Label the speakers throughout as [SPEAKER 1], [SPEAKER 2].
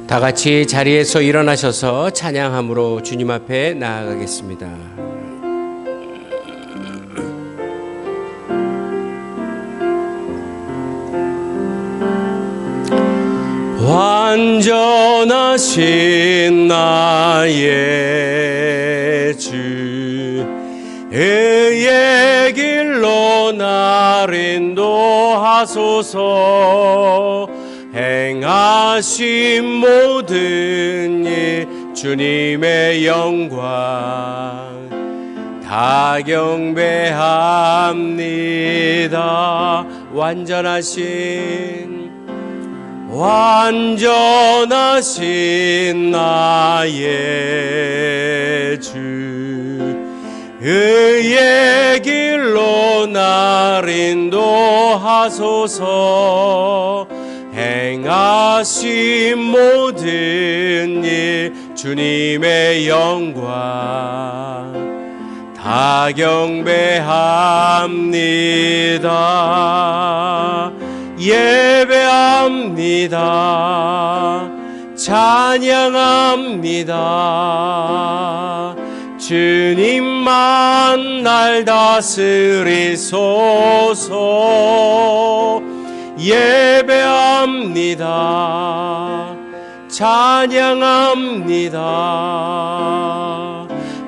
[SPEAKER 1] 다 같이 자리에서 일어나셔서 찬양함으로 주님 앞에 나아가겠습니다. 완전하신 나의 주, 의의 길로 나를 인도하소서. 행하신 모든 일 주님의 영광 다 경배합니다. 완전하신 나의 주, 의의 길로 나를 인도하소서. 행하신 모든 일 주님의 영광 다 경배합니다. 예배합니다. 찬양합니다. 주님만 날 다스리소서. 예배합니다. 찬양합니다.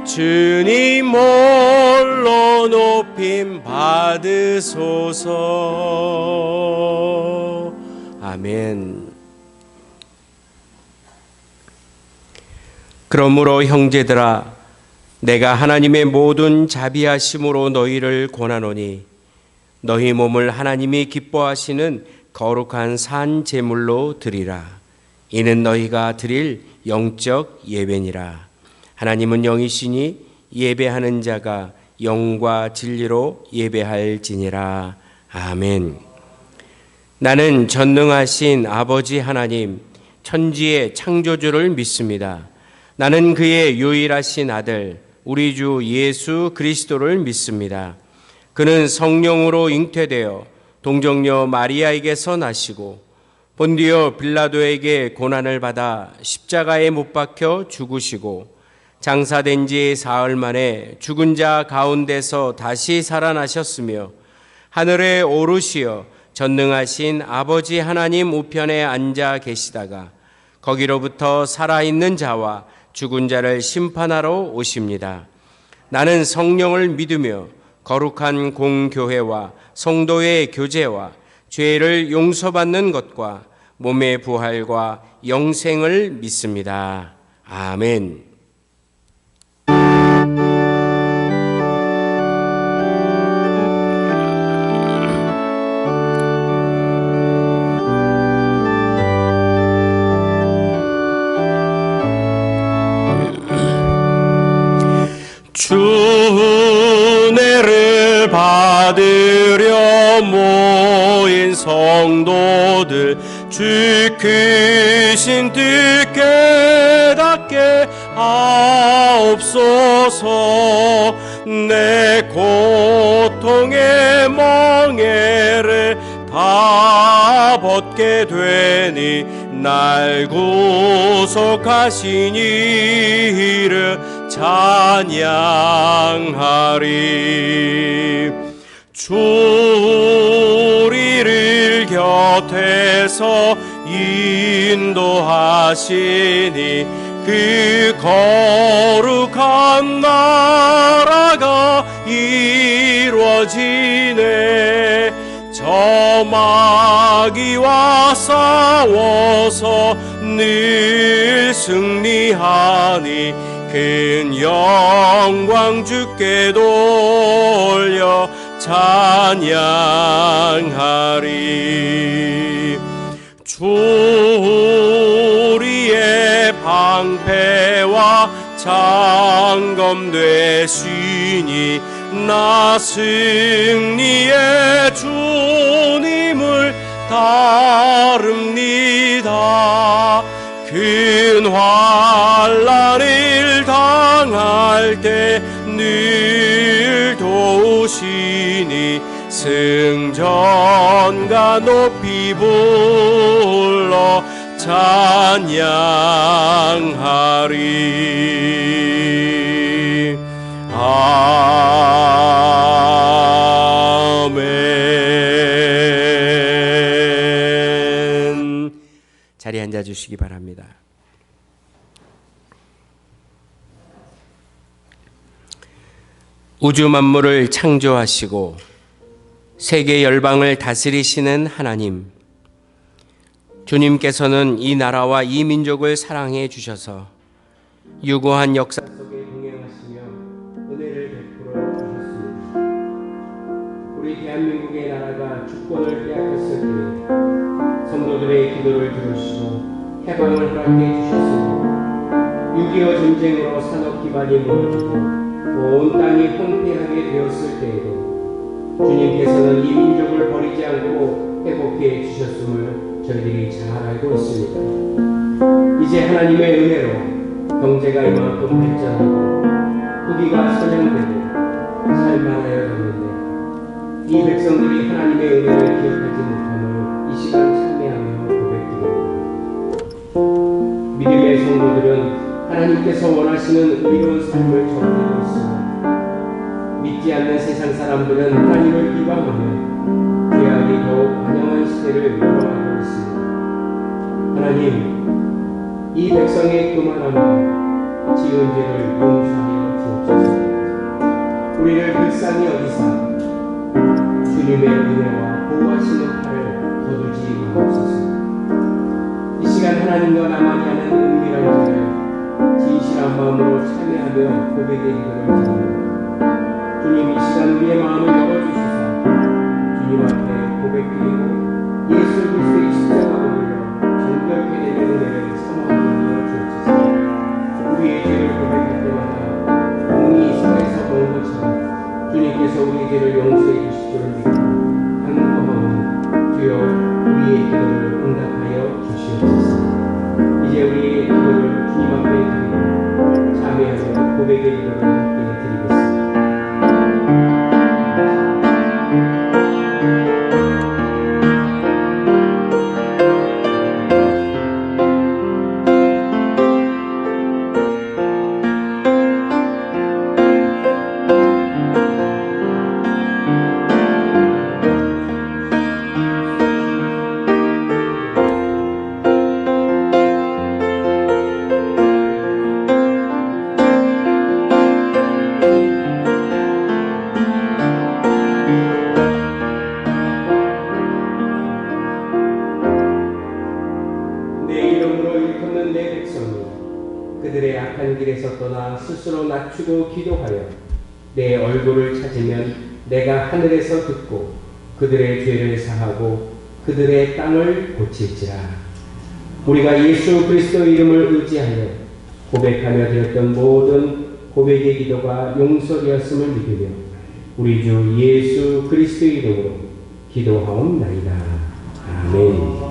[SPEAKER 1] 주님 홀로 높임 받으소서. 아멘. 그러므로 형제들아, 내가 하나님의 모든 자비하심으로 너희를 권하노니 너희 몸을 하나님이 기뻐하시는 거룩한 산 제물로 드리라. 이는 너희가 드릴 영적 예배니라. 하나님은 영이시니 예배하는 자가 영과 진리로 예배할지니라. 아멘. 나는 전능하신 아버지 하나님, 천지의 창조주를 믿습니다. 나는 그의 유일하신 아들, 우리 주 예수 그리스도를 믿습니다. 그는 성령으로 잉태되어 동정녀 마리아에게서 나시고 본디오 빌라도에게 고난을 받아 십자가에 못 박혀 죽으시고 장사된 지 사흘 만에 죽은 자 가운데서 다시 살아나셨으며 하늘에 오르시어 전능하신 아버지 하나님 우편에 앉아 계시다가 거기로부터 살아있는 자와 죽은 자를 심판하러 오십니다. 나는 성령을 믿으며 거룩한 공교회와 성도의 교제와 죄를 용서받는 것과 몸의 부활과 영생을 믿습니다. 아멘. 주은혜를 받으려 모인 성도들, 주 크신 뜻 깨닫게 하옵소서. 내 고통의 멍에를 다 벗게 되니 날 구속하신 이를 찬양하리. 주 우리를 곁에서 인도하시니 그 거룩한 나라가 이루어지네. 저 마귀와 싸워서 늘 승리하니 큰 영광 주께 돌려 찬양하리. 주 우리의 방패와 창검 되시니 나 승리의 주님을 따릅니다. 큰 환난을 당할 때 늘 도우시니 승전가 높이 불러 찬양하리. 찬양하리. 아멘. 자리에 앉아 주시기 바랍니다. 우주 만물을 창조하시고 세계 열방을 다스리시는 하나님, 주님께서는 이 나라와 이 민족을 사랑해 주셔서 유구한 역사 속에 동행하시며 은혜를 베풀어 주셨습니다. 우리 대한민국의 나라가 주권을 빼앗겼을 때 성도들의 기도를 들으시고 해방을 허락해 주셨습니다. 6.25 전쟁으로 산업 기반이 무너지고 온 땅이 황폐하게 되었을 때에도 주님께서는 이 민족을 버리지 않고 회복해 주셨음을 저희들이 잘 알고 있습니다. 이제 하나님의 은혜로 경제가 이만큼 발전하고 후기가 선양되고 살만하여졌는데 이 백성들이 하나님의 은혜를 기억하지 못함을 이 시간 참회하며 고백드립니다. 믿음의 성도들은 하나님께서 원하시는 의로운 삶을 전하고 있으며 믿지 않는 세상 사람들은 하나님을 비방하며 죄악이 더욱 환영한 시대를 열어가고 있습니다. 하나님, 이 백성의 교만함과 지은 죄를 용서하여 주옵소서. 우리를 불쌍히 여기사 주님의 은혜와 보호하시는 팔을 거두지 마옵소서. 이 시간 하나님과 나만이 하는 은밀한 죄를 진실한 마음으로 참여하며 고백의 기도를 드립니다. 주님, 이 시간 우리의 마음을 열어주시사 주님 앞에 고백드리고 예수 그리스도의 십자가로 올려 정결케 되는 은혜를 사모하게 하여 주옵소서. 우리의 죄를 고백할 때마다 공이 성에서 보는 것처럼 주님께서 우리의 죄를 용서해 주실 줄을 믿고 간구하오니 주여 우리의 기도를 응답하여 주시옵소서. 이제 우리의 기도를 주님 앞에 드리고 참여하여 고백의 기도를 함께 드리겠습니다. 그들의 악한 길에서 떠나 스스로 낮추고 기도하여 내 얼굴을 찾으면 내가 하늘에서 듣고 그들의 죄를 사하고 그들의 땅을 고칠지라. 우리가 예수 그리스도의 이름을 의지하여 고백하며 드렸던 모든 고백의 기도가 용서되었음을 믿으며 우리 주 예수 그리스도의 이름으로 기도하옵나이다. 아멘.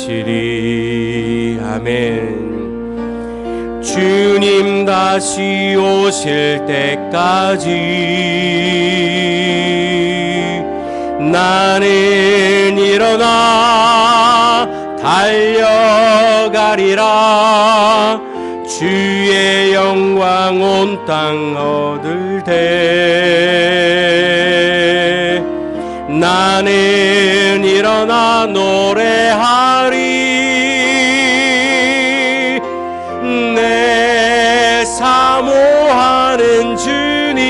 [SPEAKER 1] 주시리. 아멘. 주님 다시 오실 때까지 나는 일어나 달려가리라. 주의 영광 온 땅 얻을 때 나는 일어나 노래하리. 내 사모하는 주님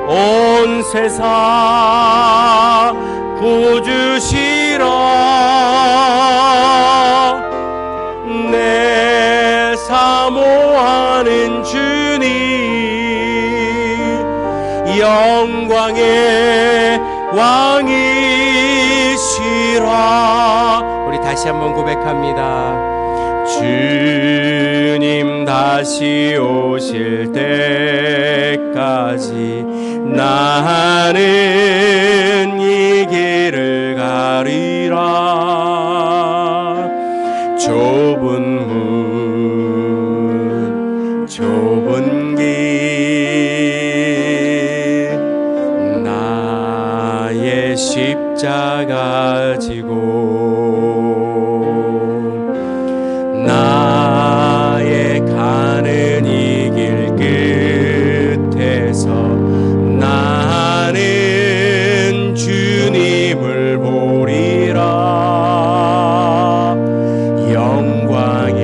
[SPEAKER 1] 온 세상 구주시라. 내 사모하는 주님 영광의 왕이시라. 우리 다시 한번 고백합니다. 주님 다시 오실 때까지 나는 이 길을 가리라. 좁은 문 좁은 길 나의 십자가 지고 나의 가는 이 길 끝에서 나는 주님을 보리라. 영광의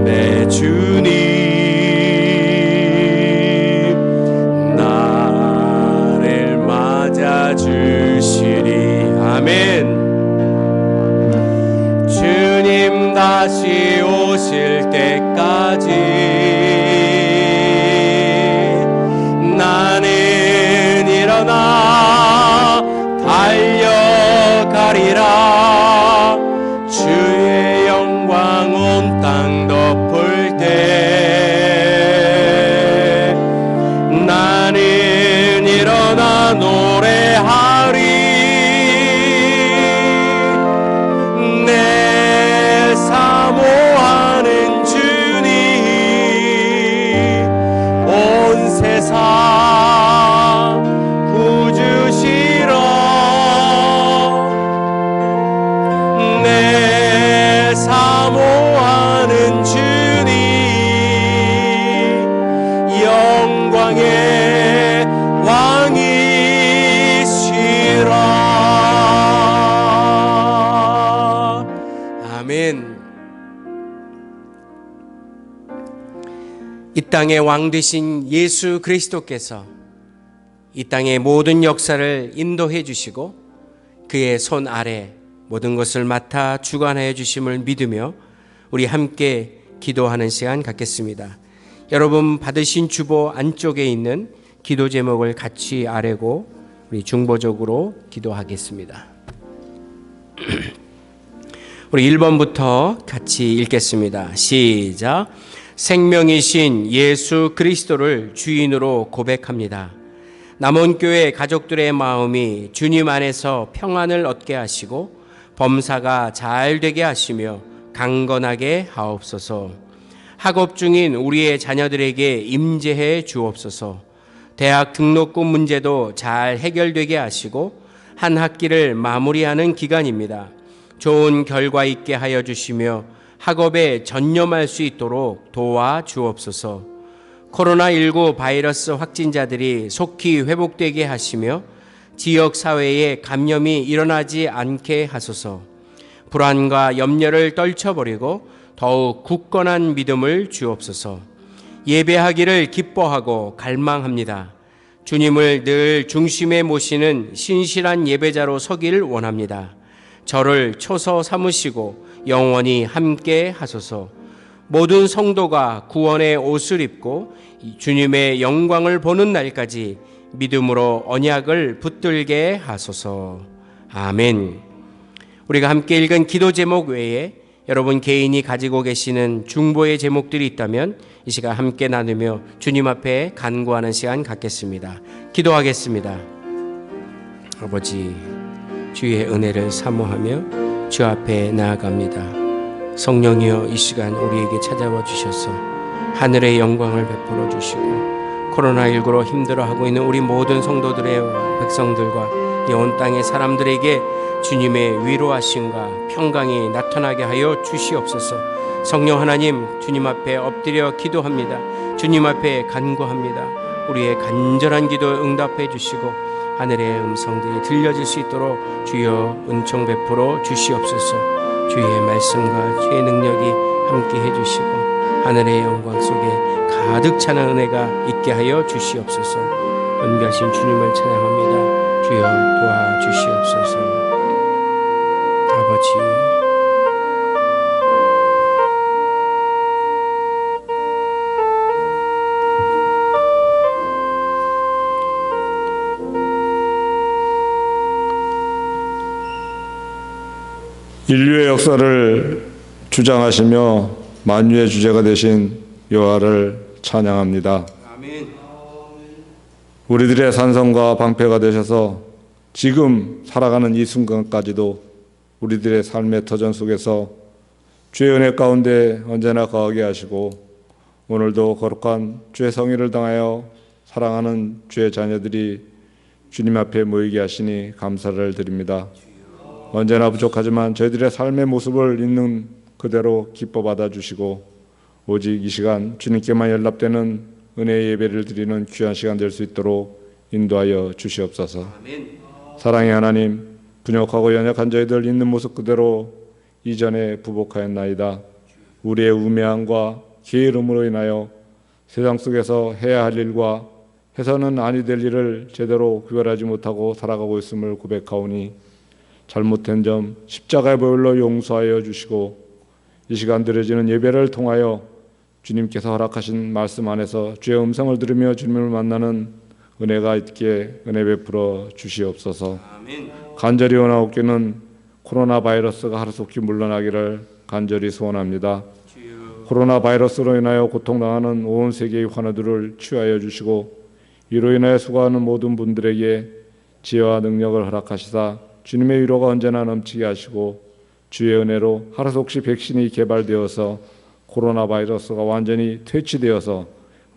[SPEAKER 1] 내 주님 나를 맞아주시리. 아멘. 주님 다시 오실 때까지 나는 일어나 달려가리라. 주의 영광 온 땅 덮을 때 나는 일어나 노래하리. 내 사모하는 주님 온 세상 구주시라. 내 사모하는 주님 영광의 왕이시라. 아멘. 이 땅의 왕 되신 예수 그리스도께서 이 땅의 모든 역사를 인도해 주시고 그의 손 아래 모든 것을 맡아 주관하여 주심을 믿으며 우리 함께 기도하는 시간 갖겠습니다. 여러분 받으신 주보 안쪽에 있는 기도 제목을 같이 아뢰고 우리 중보적으로 기도하겠습니다. 우리 1번부터 같이 읽겠습니다. 시작. 생명이신 예수 그리스도를 주인으로 고백합니다. 남원교회 가족들의 마음이 주님 안에서 평안을 얻게 하시고 범사가 잘 되게 하시며 강건하게 하옵소서. 학업 중인 우리의 자녀들에게 임재해 주옵소서. 대학 등록금 문제도 잘 해결되게 하시고 한 학기를 마무리하는 기간입니다. 좋은 결과 있게 하여 주시며 학업에 전념할 수 있도록 도와 주옵소서. 코로나19 바이러스 확진자들이 속히 회복되게 하시며 지역사회에 감염이 일어나지 않게 하소서. 불안과 염려를 떨쳐버리고 더욱 굳건한 믿음을 주옵소서. 예배하기를 기뻐하고 갈망합니다. 주님을 늘 중심에 모시는 신실한 예배자로 서기를 원합니다. 저를 초서 삼으시고 영원히 함께 하소서. 모든 성도가 구원의 옷을 입고 주님의 영광을 보는 날까지 믿음으로 언약을 붙들게 하소서. 아멘. 우리가 함께 읽은 기도 제목 외에 여러분 개인이 가지고 계시는 중보의 제목들이 있다면 이 시간 함께 나누며 주님 앞에 간구하는 시간 갖겠습니다. 기도하겠습니다. 아버지, 주의 은혜를 사모하며 주 앞에 나아갑니다. 성령이여 이 시간 우리에게 찾아와 주셔서 하늘의 영광을 베풀어 주시고 코로나19로 힘들어하고 있는 우리 모든 성도들의 백성들과 이 온 땅의 사람들에게 주님의 위로하심과 평강이 나타나게 하여 주시옵소서. 성령 하나님, 주님 앞에 엎드려 기도합니다. 주님 앞에 간구합니다. 우리의 간절한 기도 응답해 주시고 하늘의 음성들이 들려질 수 있도록 주여 은총 베풀어 주시옵소서. 주의 말씀과 주의 능력이 함께 해주시고 하늘의 영광 속에 가득 차는 은혜가 있게 하여 주시옵소서. 은가신 주님을 찬양합니다. 주여 도와주시옵소서. 아버지,
[SPEAKER 2] 인류의 역사를 주장하시며 만유의 주제가 되신 여호와를 찬양합니다.
[SPEAKER 1] 아멘.
[SPEAKER 2] 우리들의 산성과 방패가 되셔서 지금 살아가는 이 순간까지도 우리들의 삶의 터전 속에서 주의 은혜 가운데 언제나 거하게 하시고 오늘도 거룩한 주의 성의를 당하여 사랑하는 주의 자녀들이 주님 앞에 모이게 하시니 감사를 드립니다. 언제나 부족하지만 저희들의 삶의 모습을 있는 그대로 기뻐 받아주시고 오직 이 시간 주님께만 연락되는 은혜의 예배를 드리는 귀한 시간 될 수 있도록 인도하여 주시옵소서. 사랑의 하나님, 분역하고 연약한 저희들 있는 모습 그대로 이전에 부복하였나이다. 우리의 우매함과 게으름으로 인하여 세상 속에서 해야 할 일과 해서는 아니 될 일을 제대로 구별하지 못하고 살아가고 있음을 고백하오니 잘못된 점 십자가의 보혈로 용서하여 주시고 이 시간 드려지는 예배를 통하여 주님께서 허락하신 말씀 안에서 주의 음성을 들으며 주님을 만나는 은혜가 있게 은혜 베풀어 주시옵소서.
[SPEAKER 1] 아멘.
[SPEAKER 2] 간절히 원하옵기는 코로나 바이러스가 하루속히 물러나기를 간절히 소원합니다. 코로나 바이러스로 인하여 고통당하는 온 세계의 환우들을 치유하여 주시고 이로 인하여 수고하는 모든 분들에게 지혜와 능력을 허락하시사 주님의 위로가 언제나 넘치게 하시고 주의 은혜로 하루속히 백신이 개발되어서 코로나 바이러스가 완전히 퇴치되어서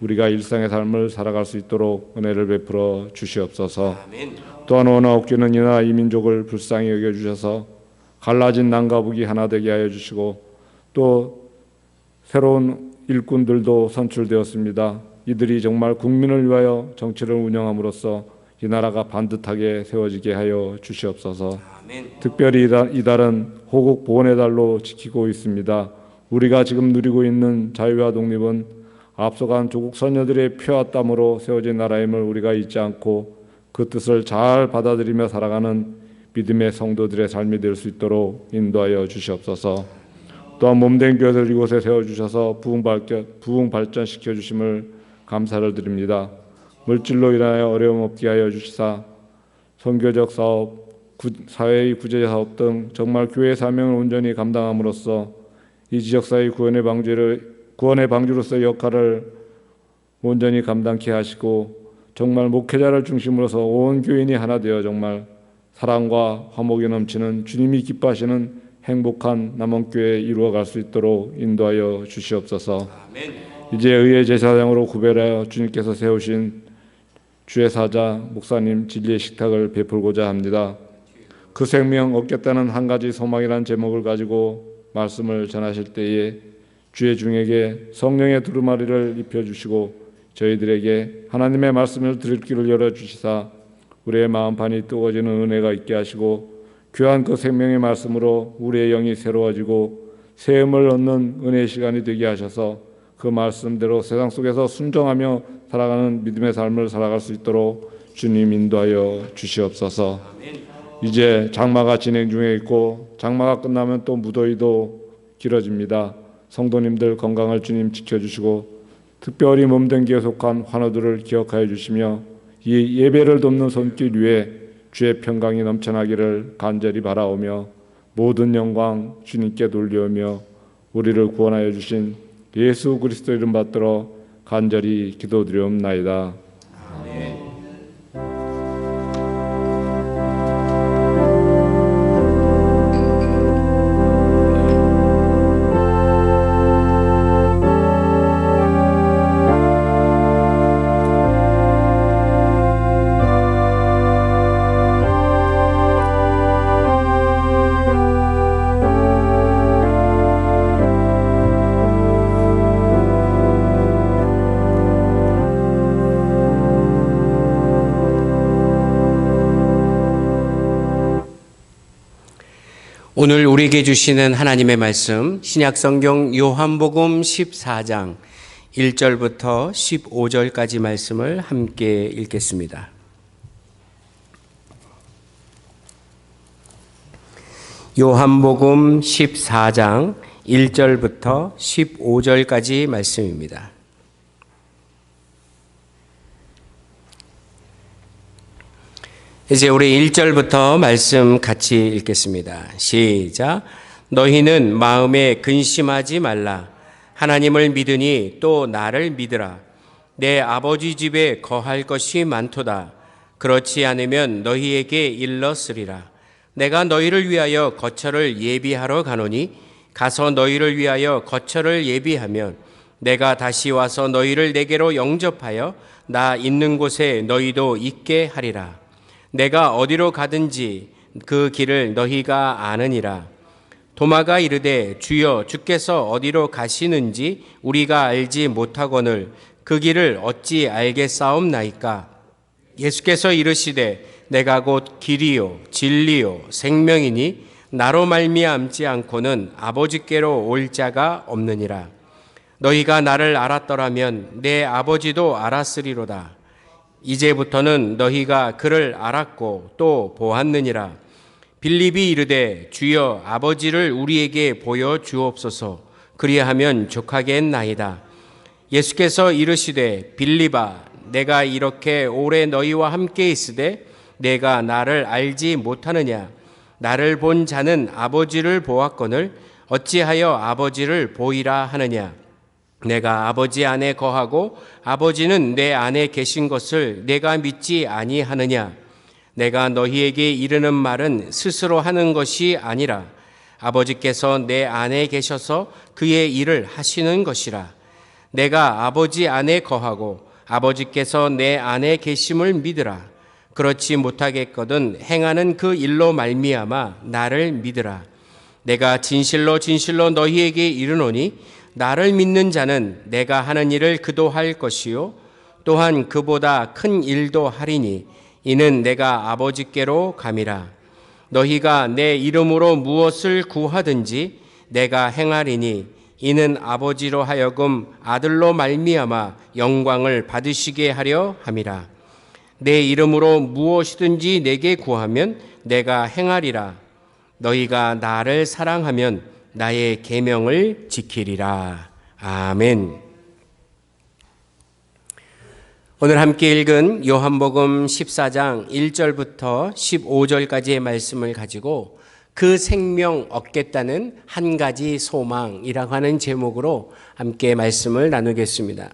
[SPEAKER 2] 우리가 일상의 삶을 살아갈 수 있도록 은혜를 베풀어 주시옵소서.
[SPEAKER 1] 아멘.
[SPEAKER 2] 또한 원하옵기는 이나 이 민족을 불쌍히 여겨주셔서 갈라진 남과 북이 하나 되게 하여 주시고 또 새로운 일꾼들도 선출되었습니다. 이들이 정말 국민을 위하여 정치를 운영함으로써 이 나라가 반듯하게 세워지게 하여 주시옵소서.
[SPEAKER 1] 아멘.
[SPEAKER 2] 특별히 이달은 호국 보훈의 달로 지키고 있습니다. 우리가 지금 누리고 있는 자유와 독립은 앞서간 조국 선녀들의 피와 땀으로 세워진 나라임을 우리가 잊지 않고 그 뜻을 잘 받아들이며 살아가는 믿음의 성도들의 삶이 될 수 있도록 인도하여 주시옵소서. 또한 몸된 교회들 이곳에 세워주셔서 부흥 발전시켜 주심을 감사를 드립니다. 물질로 인하여 어려움 없게 하여 주시사 선교적 사업, 사회의 구제 사업 등 정말 교회의 사명을 온전히 감당함으로써 이 지역사회의 구원의 방주로서의 역할을 온전히 감당케 하시고 정말 목회자를 중심으로서 온 교인이 하나 되어 정말 사랑과 화목이 넘치는 주님이 기뻐하시는 행복한 남원교회 이루어갈 수 있도록 인도하여 주시옵소서.
[SPEAKER 1] 아멘.
[SPEAKER 2] 이제 의의 제사장으로 구별하여 주님께서 세우신 주의 사자 목사님 진리의 식탁을 베풀고자 합니다. 그 생명 얻겠다는 한 가지 소망이란 제목을 가지고 말씀을 전하실 때에 주의 중에게 성령의 두루마리를 입혀주시고 저희들에게 하나님의 말씀을 들을 길을 열어주시사 우리의 마음판이 뜨거워지는 은혜가 있게 하시고 귀한 그 생명의 말씀으로 우리의 영이 새로워지고 새 힘을 얻는 은혜의 시간이 되게 하셔서 그 말씀대로 세상 속에서 순종하며 살아가는 믿음의 삶을 살아갈 수 있도록 주님 인도하여 주시옵소서. 이제 장마가 진행 중에 있고 장마가 끝나면 또 무더위도 길어집니다. 성도님들 건강을 주님 지켜주시고 특별히 몸된 기에 속한 환우들을 기억하여 주시며 이 예배를 돕는 손길 위에 주의 평강이 넘쳐나기를 간절히 바라오며 모든 영광 주님께 돌려오며 우리를 구원하여 주신 예수 그리스도 이름 받들어 간절히 기도드리옵나이다.
[SPEAKER 1] 아멘. 오늘 우리에게 주시는 하나님의 말씀, 신약성경 요한복음 14장 1절부터 15절까지 말씀을 함께 읽겠습니다. 요한복음 14장 1절부터 15절까지 말씀입니다. 이제 우리 1절부터 말씀 같이 읽겠습니다. 시작. 너희는 마음에 근심하지 말라. 하나님을 믿으니 또 나를 믿으라. 내 아버지 집에 거할 것이 많도다. 그렇지 않으면 너희에게 일렀으리라. 내가 너희를 위하여 거처를 예비하러 가노니 가서 너희를 위하여 거처를 예비하면 내가 다시 와서 너희를 내게로 영접하여 나 있는 곳에 너희도 있게 하리라. 내가 어디로 가든지 그 길을 너희가 아느니라. 도마가 이르되 주여 주께서 어디로 가시는지 우리가 알지 못하거늘 그 길을 어찌 알겠사옵나이까. 예수께서 이르시되 내가 곧 길이요 진리요 생명이니 나로 말미암지 않고는 아버지께로 올 자가 없느니라. 너희가 나를 알았더라면 내 아버지도 알았으리로다. 이제부터는 너희가 그를 알았고 또 보았느니라. 빌립이 이르되 주여 아버지를 우리에게 보여 주옵소서. 그리하면 족하겠나이다. 예수께서 이르시되 빌립아 내가 이렇게 오래 너희와 함께 있으되 내가 나를 알지 못하느냐. 나를 본 자는 아버지를 보았거늘 어찌하여 아버지를 보이라 하느냐. 내가 아버지 안에 거하고 아버지는 내 안에 계신 것을 내가 믿지 아니하느냐. 내가 너희에게 이르는 말은 스스로 하는 것이 아니라 아버지께서 내 안에 계셔서 그의 일을 하시는 것이라. 내가 아버지 안에 거하고 아버지께서 내 안에 계심을 믿으라. 그렇지 못하겠거든 행하는 그 일로 말미암아 나를 믿으라. 내가 진실로 진실로 너희에게 이르노니 나를 믿는 자는 내가 하는 일을 그도 할 것이요 또한 그보다 큰 일도 하리니 이는 내가 아버지께로 감이라. 너희가 내 이름으로 무엇을 구하든지 내가 행하리니 이는 아버지로 하여금 아들로 말미암아 영광을 받으시게 하려 함이라. 내 이름으로 무엇이든지 내게 구하면 내가 행하리라. 너희가 나를 사랑하면 나의 계명을 지키리라. 아멘. 오늘 함께 읽은 요한복음 14장 1절부터 15절까지의 말씀을 가지고 그 생명 얻겠다는 한 가지 소망이라고 하는 제목으로 함께 말씀을 나누겠습니다.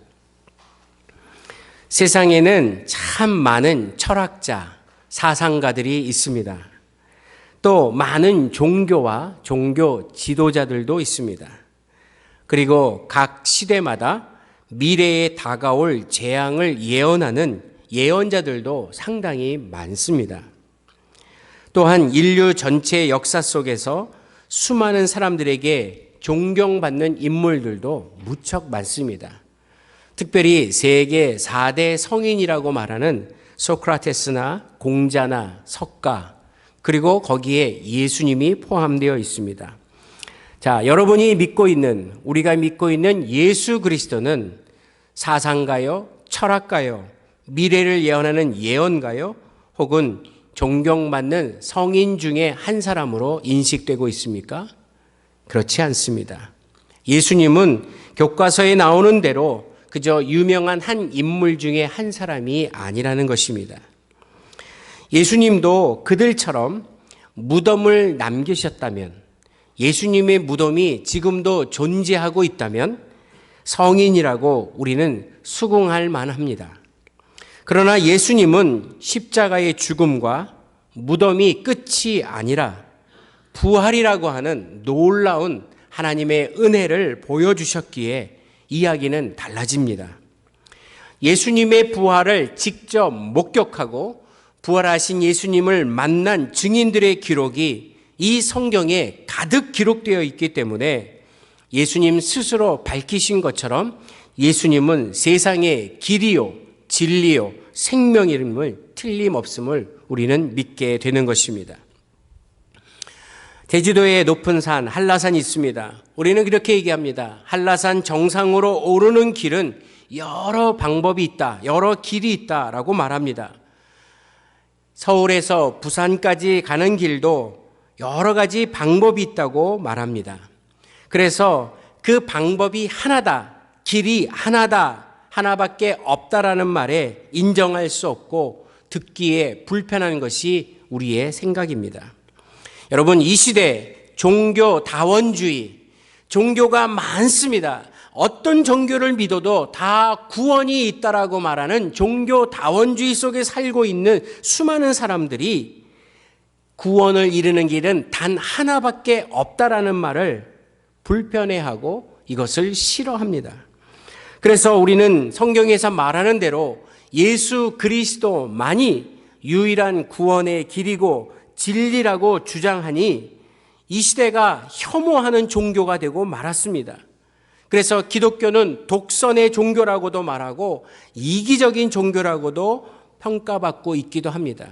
[SPEAKER 1] 세상에는 참 많은 철학자, 사상가들이 있습니다. 또 많은 종교와 종교 지도자들도 있습니다. 그리고 각 시대마다 미래에 다가올 재앙을 예언하는 예언자들도 상당히 많습니다. 또한 인류 전체 역사 속에서 수많은 사람들에게 존경받는 인물들도 무척 많습니다. 특별히 세계 4대 성인이라고 말하는 소크라테스나 공자나 석가 그리고 거기에 예수님이 포함되어 있습니다. 자, 여러분이 믿고 있는, 우리가 믿고 있는 예수 그리스도는 사상가요, 철학가요, 미래를 예언하는 예언가요, 혹은 존경받는 성인 중에 한 사람으로 인식되고 있습니까? 그렇지 않습니다. 예수님은 교과서에 나오는 대로 그저 유명한 한 인물 중에 한 사람이 아니라는 것입니다. 예수님도 그들처럼 무덤을 남기셨다면, 예수님의 무덤이 지금도 존재하고 있다면 성인이라고 우리는 수긍할 만합니다. 그러나 예수님은 십자가의 죽음과 무덤이 끝이 아니라 부활이라고 하는 놀라운 하나님의 은혜를 보여주셨기에 이야기는 달라집니다. 예수님의 부활을 직접 목격하고 부활하신 예수님을 만난 증인들의 기록이 이 성경에 가득 기록되어 있기 때문에 예수님 스스로 밝히신 것처럼 예수님은 세상의 길이요, 진리요, 생명임을 틀림없음을 우리는 믿게 되는 것입니다. 제주도의 높은 산 한라산이 있습니다. 우리는 그렇게 얘기합니다. 한라산 정상으로 오르는 길은 여러 방법이 있다, 여러 길이 있다라고 말합니다. 서울에서 부산까지 가는 길도 여러 가지 방법이 있다고 말합니다. 그래서 그 방법이 하나다, 길이 하나다, 하나밖에 없다라는 말에 인정할 수 없고 듣기에 불편한 것이 우리의 생각입니다. 여러분, 이 시대 종교 다원주의, 종교가 많습니다. 어떤 종교를 믿어도 다 구원이 있다라고 말하는 종교 다원주의 속에 살고 있는 수많은 사람들이 구원을 이루는 길은 단 하나밖에 없다라는 말을 불편해하고 이것을 싫어합니다. 그래서 우리는 성경에서 말하는 대로 예수 그리스도만이 유일한 구원의 길이고 진리라고 주장하니 이 시대가 혐오하는 종교가 되고 말았습니다. 그래서 기독교는 독선의 종교라고도 말하고 이기적인 종교라고도 평가받고 있기도 합니다.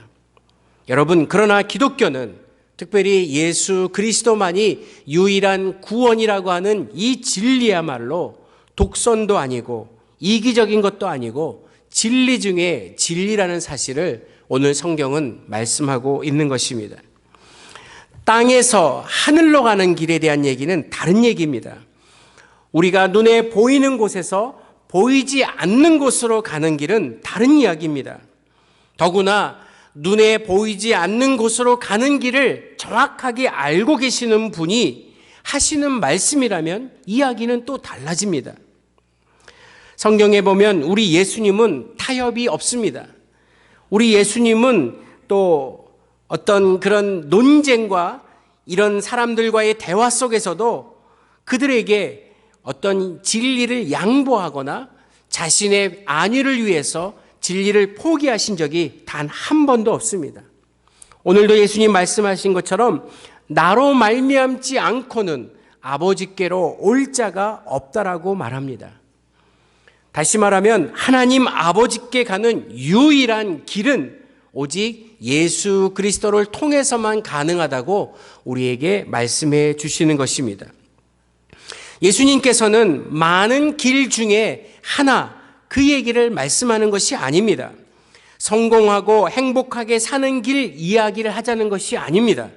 [SPEAKER 1] 여러분, 그러나 기독교는 특별히 예수 그리스도만이 유일한 구원이라고 하는 이 진리야말로 독선도 아니고 이기적인 것도 아니고 진리 중에 진리라는 사실을 오늘 성경은 말씀하고 있는 것입니다. 땅에서 하늘로 가는 길에 대한 얘기는 다른 얘기입니다. 우리가 눈에 보이는 곳에서 보이지 않는 곳으로 가는 길은 다른 이야기입니다. 더구나 눈에 보이지 않는 곳으로 가는 길을 정확하게 알고 계시는 분이 하시는 말씀이라면 이야기는 또 달라집니다. 성경에 보면 우리 예수님은 타협이 없습니다. 우리 예수님은 또 어떤 그런 논쟁과 이런 사람들과의 대화 속에서도 그들에게 어떤 진리를 양보하거나 자신의 안위를 위해서 진리를 포기하신 적이 단 한 번도 없습니다. 오늘도 예수님 말씀하신 것처럼 나로 말미암지 않고는 아버지께로 올 자가 없다라고 말합니다. 다시 말하면 하나님 아버지께 가는 유일한 길은 오직 예수 그리스도를 통해서만 가능하다고 우리에게 말씀해 주시는 것입니다. 예수님께서는 많은 길 중에 하나, 그 얘기를 말씀하는 것이 아닙니다. 성공하고 행복하게 사는 길 이야기를 하자는 것이 아닙니다.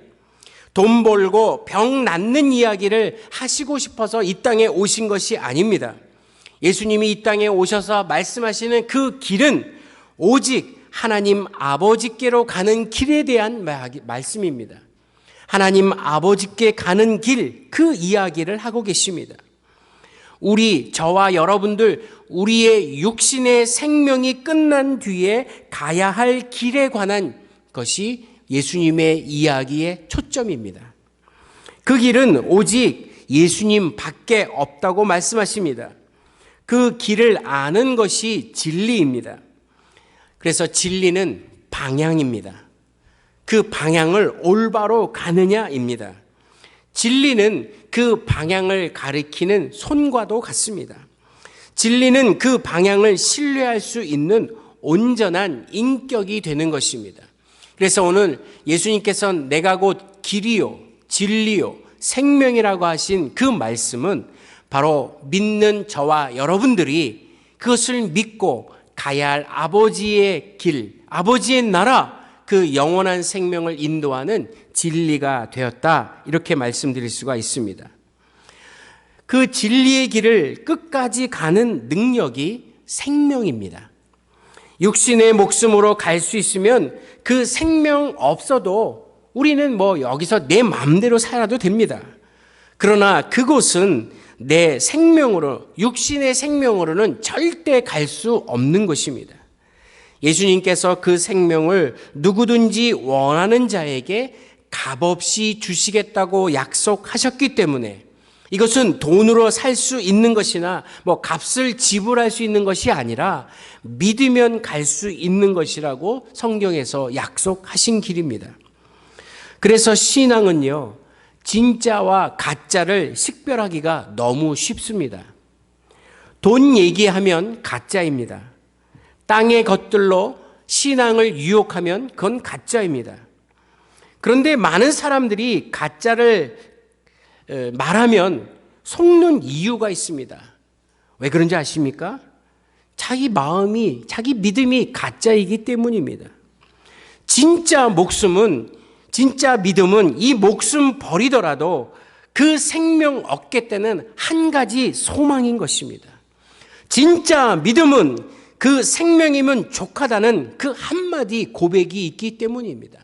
[SPEAKER 1] 돈 벌고 병 낫는 이야기를 하시고 싶어서 이 땅에 오신 것이 아닙니다. 예수님이 이 땅에 오셔서 말씀하시는 그 길은 오직 하나님 아버지께로 가는 길에 대한 말씀입니다. 하나님 아버지께 가는 길, 그 이야기를 하고 계십니다. 저와 여러분들, 우리의 육신의 생명이 끝난 뒤에 가야 할 길에 관한 것이 예수님의 이야기의 초점입니다. 그 길은 오직 예수님 밖에 없다고 말씀하십니다. 그 길을 아는 것이 진리입니다. 그래서 진리는 방향입니다. 그 방향을 올바로 가느냐입니다. 진리는 그 방향을 가리키는 손과도 같습니다. 진리는 그 방향을 신뢰할 수 있는 온전한 인격이 되는 것입니다. 그래서 오늘 예수님께서 내가 곧 길이요 진리요 생명이라고 하신 그 말씀은 바로 믿는 저와 여러분들이 그것을 믿고 가야 할 아버지의 길, 아버지의 나라, 그 영원한 생명을 인도하는 진리가 되었다, 이렇게 말씀드릴 수가 있습니다. 그 진리의 길을 끝까지 가는 능력이 생명입니다. 육신의 목숨으로 갈 수 있으면 그 생명 없어도 우리는 여기서 내 마음대로 살아도 됩니다. 그러나 그곳은 내 생명으로, 육신의 생명으로는 절대 갈 수 없는 것입니다. 예수님께서 그 생명을 누구든지 원하는 자에게 값없이 주시겠다고 약속하셨기 때문에 이것은 돈으로 살 수 있는 것이나 값을 지불할 수 있는 것이 아니라 믿으면 갈 수 있는 것이라고 성경에서 약속하신 길입니다. 그래서 신앙은요, 진짜와 가짜를 식별하기가 너무 쉽습니다. 돈 얘기하면 가짜입니다. 땅의 것들로 신앙을 유혹하면 그건 가짜입니다. 그런데 많은 사람들이 가짜를 말하면 속는 이유가 있습니다. 왜 그런지 아십니까? 자기 마음이, 자기 믿음이 가짜이기 때문입니다. 진짜 목숨은, 진짜 믿음은 이 목숨 버리더라도 그 생명 얻겠다는 한 가지 소망인 것입니다. 진짜 믿음은 그 생명이면 족하다는 그 한마디 고백이 있기 때문입니다.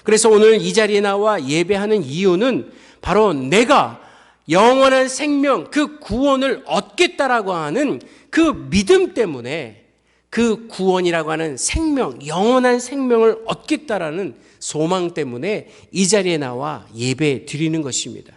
[SPEAKER 1] 그래서 오늘 이 자리에 나와 예배하는 이유는 바로 내가 영원한 생명, 그 구원을 얻겠다라고 하는 그 믿음 때문에 그 구원이라고 하는 생명, 영원한 생명을 얻겠다라는 소망 때문에 이 자리에 나와 예배 드리는 것입니다.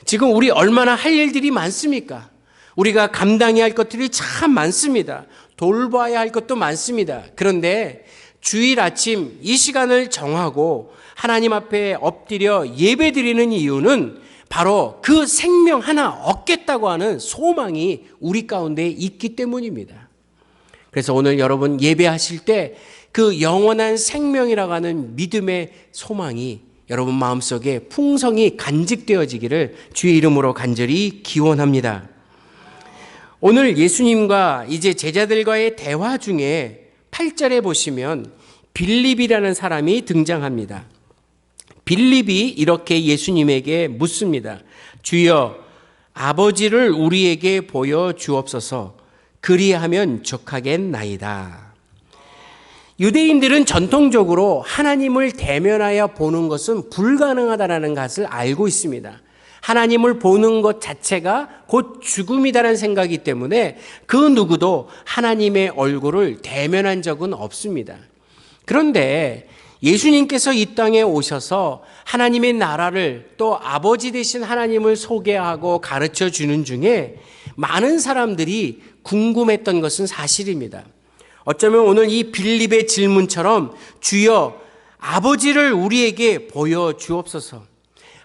[SPEAKER 1] 지금 우리 얼마나 할 일들이 많습니까? 우리가 감당해야 할 것들이 참 많습니다. 돌봐야 할 것도 많습니다. 그런데 주일 아침 이 시간을 정하고 하나님 앞에 엎드려 예배 드리는 이유는 바로 그 생명 하나 얻겠다고 하는 소망이 우리 가운데 있기 때문입니다. 그래서 오늘 여러분 예배하실 때 그 영원한 생명이라고 하는 믿음의 소망이 여러분 마음속에 풍성히 간직되어지기를 주의 이름으로 간절히 기원합니다. 오늘 예수님과 이제 제자들과의 대화 중에 8절에 보시면 빌립이라는 사람이 등장합니다. 빌립이 이렇게 예수님에게 묻습니다. 주여, 아버지를 우리에게 보여 주옵소서. 그리하면 족하겠나이다. 유대인들은 전통적으로 하나님을 대면하여 보는 것은 불가능하다는 것을 알고 있습니다. 하나님을 보는 것 자체가 곧 죽음이다라는 생각이기 때문에 그 누구도 하나님의 얼굴을 대면한 적은 없습니다. 그런데 예수님께서 이 땅에 오셔서 하나님의 나라를 또 아버지 되신 하나님을 소개하고 가르쳐 주는 중에 많은 사람들이 궁금했던 것은 사실입니다. 어쩌면 오늘 이 빌립의 질문처럼 주여 아버지를 우리에게 보여 주옵소서.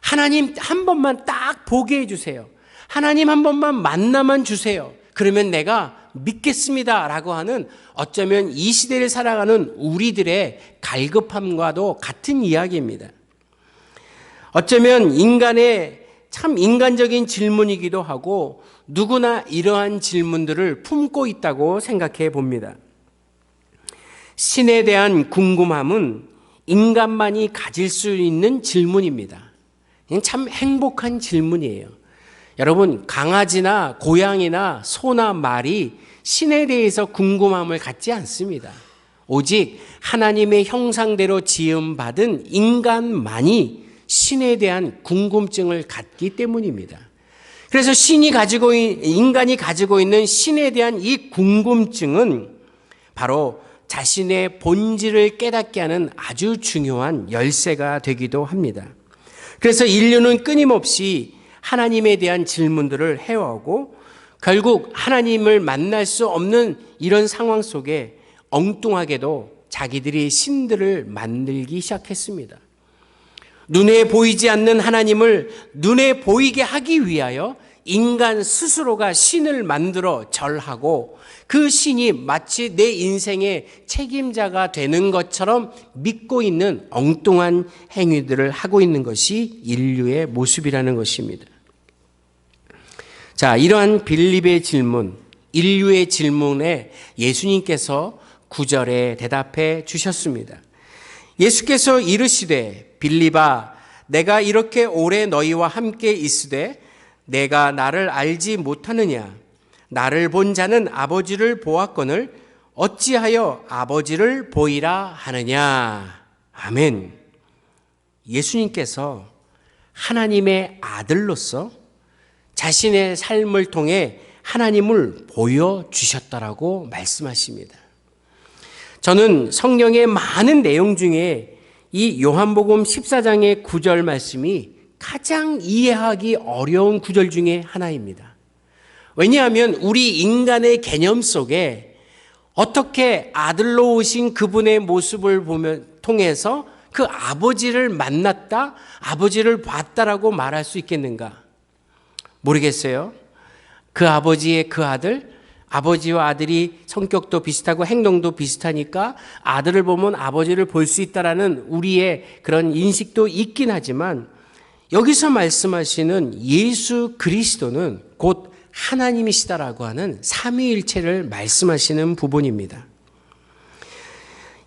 [SPEAKER 1] 하나님 한 번만 딱 보게 해주세요. 하나님 한 번만 만나만 주세요. 그러면 내가 믿겠습니다 라고 하는 어쩌면 이 시대를 살아가는 우리들의 갈급함과도 같은 이야기입니다. 어쩌면 인간의 참 인간적인 질문이기도 하고 누구나 이러한 질문들을 품고 있다고 생각해 봅니다. 신에 대한 궁금함은 인간만이 가질 수 있는 질문입니다. 참 행복한 질문이에요. 여러분, 강아지나 고양이나 소나 말이 신에 대해서 궁금함을 갖지 않습니다. 오직 하나님의 형상대로 지음받은 인간만이 신에 대한 궁금증을 갖기 때문입니다. 그래서 인간이 가지고 있는 신에 대한 이 궁금증은 바로 자신의 본질을 깨닫게 하는 아주 중요한 열쇠가 되기도 합니다. 그래서 인류는 끊임없이 하나님에 대한 질문들을 해오고 결국 하나님을 만날 수 없는 이런 상황 속에 엉뚱하게도 자기들이 신들을 만들기 시작했습니다. 눈에 보이지 않는 하나님을 눈에 보이게 하기 위하여 인간 스스로가 신을 만들어 절하고 그 신이 마치 내 인생의 책임자가 되는 것처럼 믿고 있는 엉뚱한 행위들을 하고 있는 것이 인류의 모습이라는 것입니다. 자, 이러한 빌립의 질문, 인류의 질문에 예수님께서 9절에 대답해 주셨습니다. 예수께서 이르시되 빌립아 내가 이렇게 오래 너희와 함께 있으되 내가 나를 알지 못하느냐? 나를 본 자는 아버지를 보았거늘 어찌하여 아버지를 보이라 하느냐? 아멘. 예수님께서 하나님의 아들로서 자신의 삶을 통해 하나님을 보여주셨다라고 말씀하십니다. 저는 성경의 많은 내용 중에 이 요한복음 14장의 9절 말씀이 가장 이해하기 어려운 구절 중에 하나입니다. 왜냐하면 우리 인간의 개념 속에 어떻게 아들로 오신 그분의 모습을 통해서 그 아버지를 만났다, 아버지를 봤다라고 말할 수 있겠는가? 모르겠어요. 그 아버지의 그 아들,
[SPEAKER 3] 아버지와 아들이 성격도 비슷하고 행동도 비슷하니까 아들을 보면 아버지를 볼 수 있다라는 우리의 그런 인식도 있긴 하지만 여기서 말씀하시는 예수 그리스도는 곧 하나님이시다라고 하는 삼위일체를 말씀하시는 부분입니다.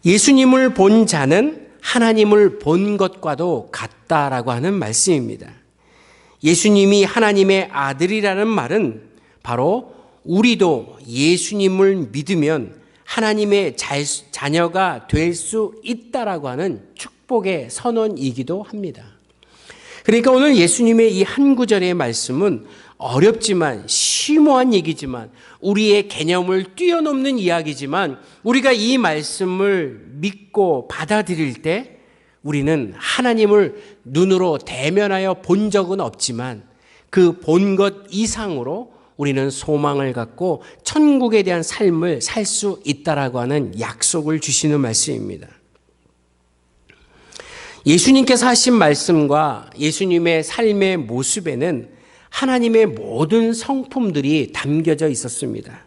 [SPEAKER 3] 예수님을 본 자는 하나님을 본 것과도 같다라고 하는 말씀입니다. 예수님이 하나님의 아들이라는 말은 바로 우리도 예수님을 믿으면 하나님의 자녀가 될 수 있다라고 하는 축복의 선언이기도 합니다. 그러니까 오늘 예수님의 이 한 구절의 말씀은 어렵지만 심오한 얘기지만 우리의 개념을 뛰어넘는 이야기지만 우리가 이 말씀을 믿고 받아들일 때 우리는 하나님을 눈으로 대면하여 본 적은 없지만 그 본 것 이상으로 우리는 소망을 갖고 천국에 대한 삶을 살 수 있다라고 하는 약속을 주시는 말씀입니다. 예수님께서 하신 말씀과 예수님의 삶의 모습에는 하나님의 모든 성품들이 담겨져 있었습니다.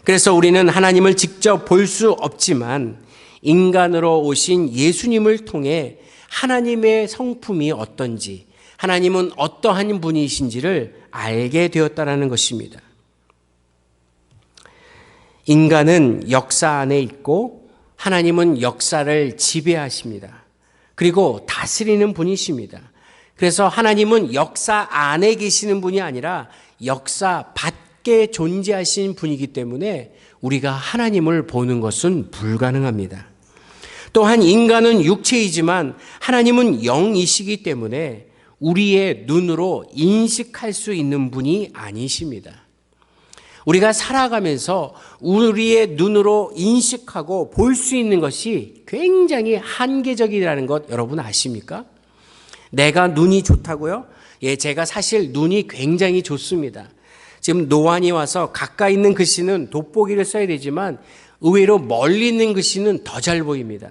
[SPEAKER 3] 그래서 우리는 하나님을 직접 볼 수 없지만 인간으로 오신 예수님을 통해 하나님의 성품이 어떤지, 하나님은 어떠한 분이신지를 알게 되었다는 것입니다. 인간은 역사 안에 있고 하나님은 역사를 지배하십니다. 그리고 다스리는 분이십니다. 그래서 하나님은 역사 안에 계시는 분이 아니라 역사 밖에 존재하신 분이기 때문에 우리가 하나님을 보는 것은 불가능합니다. 또한 인간은 육체이지만 하나님은 영이시기 때문에 우리의 눈으로 인식할 수 있는 분이 아니십니다. 우리가 살아가면서 우리의 눈으로 인식하고 볼 수 있는 것이 굉장히 한계적이라는 것 여러분 아십니까? 내가 눈이 좋다고요? 예, 제가 사실 눈이 굉장히 좋습니다. 지금 노안이 와서 가까이 있는 글씨는 돋보기를 써야 되지만 의외로 멀리 있는 글씨는 더 잘 보입니다.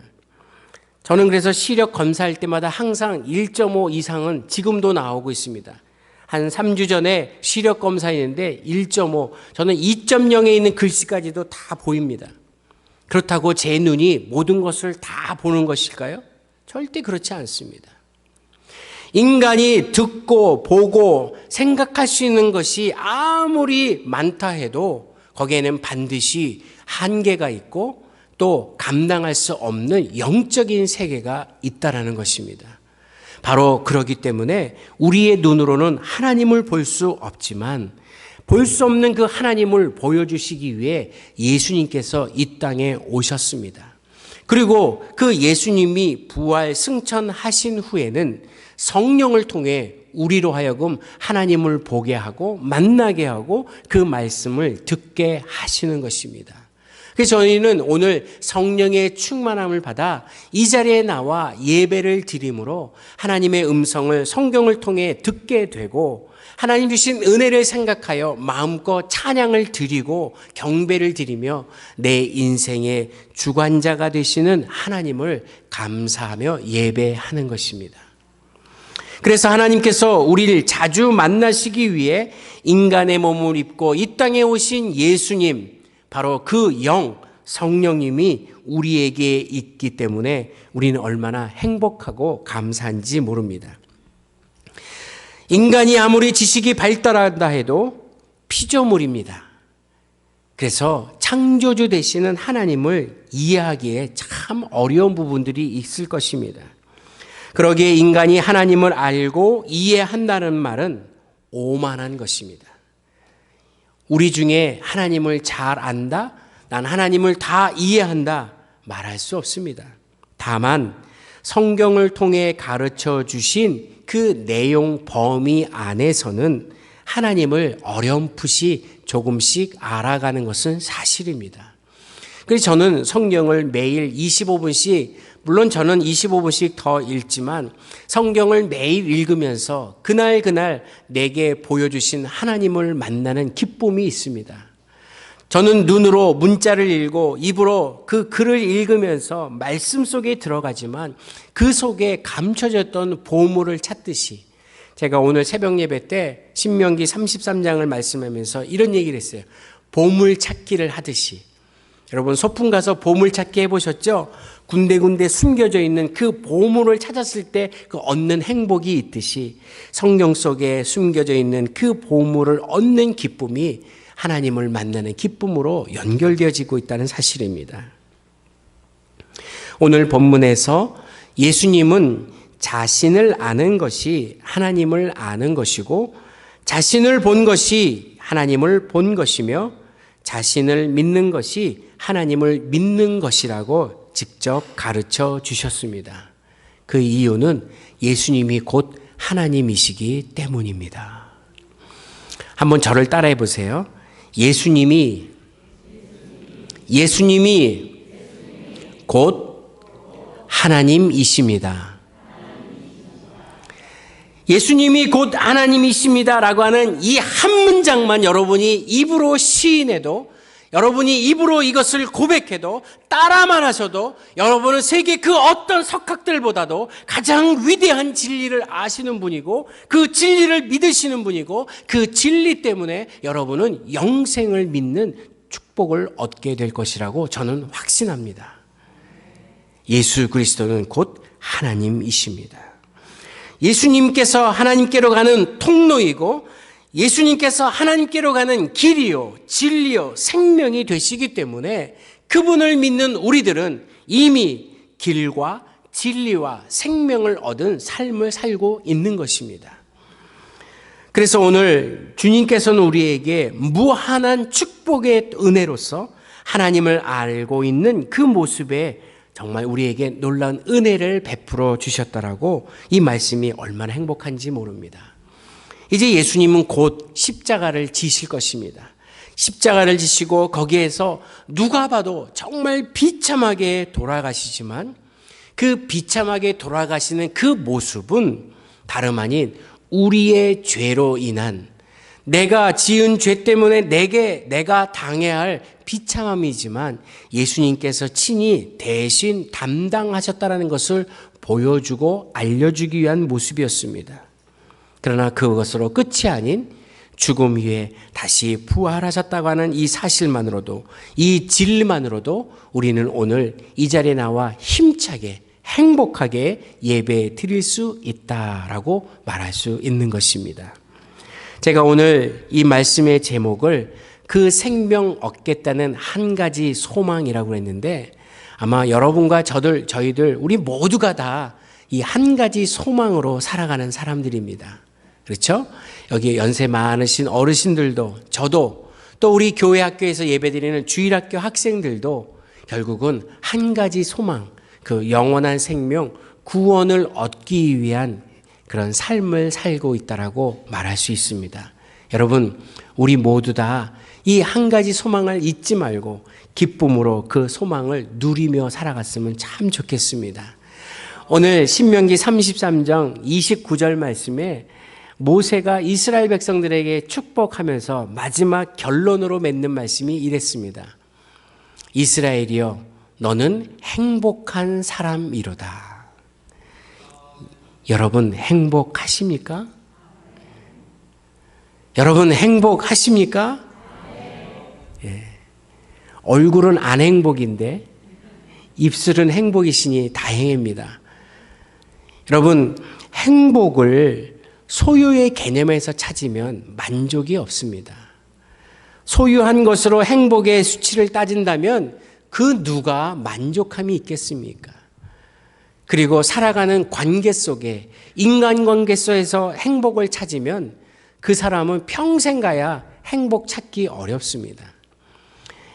[SPEAKER 3] 저는 그래서 시력 검사할 때마다 항상 1.5 이상은 지금도 나오고 있습니다. 한 3주 전에 시력 검사했는데 1.5, 저는 2.0에 있는 글씨까지도 다 보입니다. 그렇다고 제 눈이 모든 것을 다 보는 것일까요? 절대 그렇지 않습니다. 인간이 듣고 보고 생각할 수 있는 것이 아무리 많다 해도 거기에는 반드시 한계가 있고 또 감당할 수 없는 영적인 세계가 있다라는 것입니다. 바로 그렇기 때문에 우리의 눈으로는 하나님을 볼 수 없지만 볼 수 없는 그 하나님을 보여주시기 위해 예수님께서 이 땅에 오셨습니다. 그리고 그 예수님이 부활 승천하신 후에는 성령을 통해 우리로 하여금 하나님을 보게 하고 만나게 하고 그 말씀을 듣게 하시는 것입니다. 그래서 저희는 오늘 성령의 충만함을 받아 이 자리에 나와 예배를 드림으로 하나님의 음성을 성경을 통해 듣게 되고 하나님 주신 은혜를 생각하여 마음껏 찬양을 드리고 경배를 드리며 내 인생의 주관자가 되시는 하나님을 감사하며 예배하는 것입니다. 그래서 하나님께서 우리를 자주 만나시기 위해 인간의 몸을 입고 이 땅에 오신 예수님, 바로 그 영, 성령님이 우리에게 있기 때문에 우리는 얼마나 행복하고 감사한지 모릅니다. 인간이 아무리 지식이 발달한다 해도 피조물입니다. 그래서 창조주 되시는 하나님을 이해하기에 참 어려운 부분들이 있을 것입니다. 그러기에 인간이 하나님을 알고 이해한다는 말은 오만한 것입니다. 우리 중에 하나님을 잘 안다, 난 하나님을 다 이해한다 말할 수 없습니다. 다만 성경을 통해 가르쳐 주신 그 내용 범위 안에서는 하나님을 어렴풋이 조금씩 알아가는 것은 사실입니다. 그래서 저는 성경을 매일 25분씩, 물론 저는 25분씩 더 읽지만 성경을 매일 읽으면서 그날 내게 보여주신 하나님을 만나는 기쁨이 있습니다. 저는 눈으로 문자를 읽고 입으로 그 글을 읽으면서 말씀 속에 들어가지만 그 속에 감춰졌던 보물을 찾듯이 제가 오늘 새벽 예배 때 신명기 33장을 말씀하면서 이런 얘기를 했어요. 보물 찾기를 하듯이, 여러분 소풍 가서 보물 찾기 해보셨죠? 군데군데 숨겨져 있는 그 보물을 찾았을 때 그 얻는 행복이 있듯이 성경 속에 숨겨져 있는 그 보물을 얻는 기쁨이 하나님을 만나는 기쁨으로 연결되어지고 있다는 사실입니다. 오늘 본문에서 예수님은 자신을 아는 것이 하나님을 아는 것이고 자신을 본 것이 하나님을 본 것이며 자신을 믿는 것이 하나님을 믿는 것이라고 직접 가르쳐 주셨습니다. 그 이유는 예수님이 곧 하나님이시기 때문입니다. 한번 저를 따라해 보세요. 예수님이 곧 하나님이십니다. 예수님이 곧 하나님이십니다라고 하는 이 한 문장만 여러분이 입으로 시인해도, 여러분이 입으로 이것을 고백해도, 따라만 하셔도 여러분은 세계 그 어떤 석학들보다도 가장 위대한 진리를 아시는 분이고 그 진리를 믿으시는 분이고 그 진리 때문에 여러분은 영생을 믿는 축복을 얻게 될 것이라고 저는 확신합니다. 예수 그리스도는 곧 하나님이십니다. 예수님께서 하나님께로 가는 통로이고 예수님께서 하나님께로 가는 길이요, 진리요, 생명이 되시기 때문에 그분을 믿는 우리들은 이미 길과 진리와 생명을 얻은 삶을 살고 있는 것입니다. 그래서 오늘 주님께서는 우리에게 무한한 축복의 은혜로서 하나님을 알고 있는 그 모습에 정말 우리에게 놀라운 은혜를 베풀어 주셨다라고 이 말씀이 얼마나 행복한지 모릅니다. 이제 예수님은 곧 십자가를 지실 것입니다. 십자가를 지시고 거기에서 누가 봐도 정말 비참하게 돌아가시지만 그 비참하게 돌아가시는 그 모습은 다름 아닌 우리의 죄로 인한, 내가 지은 죄 때문에 내가 당해야 할 비참함이지만 예수님께서 친히 대신 담당하셨다는 것을 보여주고 알려주기 위한 모습이었습니다. 그러나 그것으로 끝이 아닌 죽음 위에 다시 부활하셨다고 하는 이 사실만으로도, 이 진리만으로도 우리는 오늘 이 자리에 나와 힘차게 행복하게 예배 드릴 수 있다라고 말할 수 있는 것입니다. 제가 오늘 이 말씀의 제목을 그 생명 얻겠다는 한 가지 소망이라고 했는데 아마 여러분과 저희들 우리 모두가 다 이 한 가지 소망으로 살아가는 사람들입니다. 그렇죠? 여기 연세 많으신 어르신들도 저도 또 우리 교회 학교에서 예배드리는 주일학교 학생들도 결국은 한 가지 소망, 그 영원한 생명, 구원을 얻기 위한 그런 삶을 살고 있다라고 말할 수 있습니다. 여러분, 우리 모두 다 이 한 가지 소망을 잊지 말고 기쁨으로 그 소망을 누리며 살아갔으면 참 좋겠습니다. 오늘 신명기 33장 29절 말씀에 모세가 이스라엘 백성들에게 축복하면서 마지막 결론으로 맺는 말씀이 이랬습니다. 이스라엘이여, 너는 행복한 사람이로다. 여러분 행복하십니까? 여러분 행복하십니까? 예. 얼굴은 안 행복인데 입술은 행복이시니 다행입니다. 여러분 행복을 소유의 개념에서 찾으면 만족이 없습니다. 소유한 것으로 행복의 수치를 따진다면 그 누가 만족함이 있겠습니까? 그리고 살아가는 관계 속에, 인간관계 속에서 행복을 찾으면 그 사람은 평생 가야 행복 찾기 어렵습니다.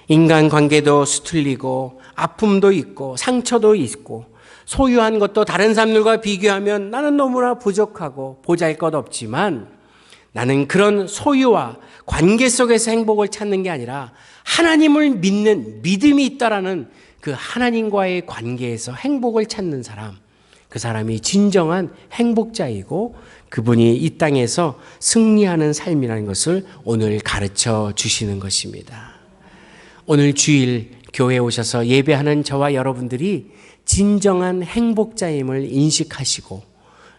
[SPEAKER 3] 인간관계도 수틀리고 아픔도 있고 상처도 있고 소유한 것도 다른 사람들과 비교하면 나는 너무나 부족하고 보잘것없지만 나는 그런 소유와 관계 속에서 행복을 찾는 게 아니라 하나님을 믿는 믿음이 있다라는 그 하나님과의 관계에서 행복을 찾는 사람, 그 사람이 진정한 행복자이고 그분이 이 땅에서 승리하는 삶이라는 것을 오늘 가르쳐 주시는 것입니다. 오늘 주일 교회에 오셔서 예배하는 저와 여러분들이 진정한 행복자임을 인식하시고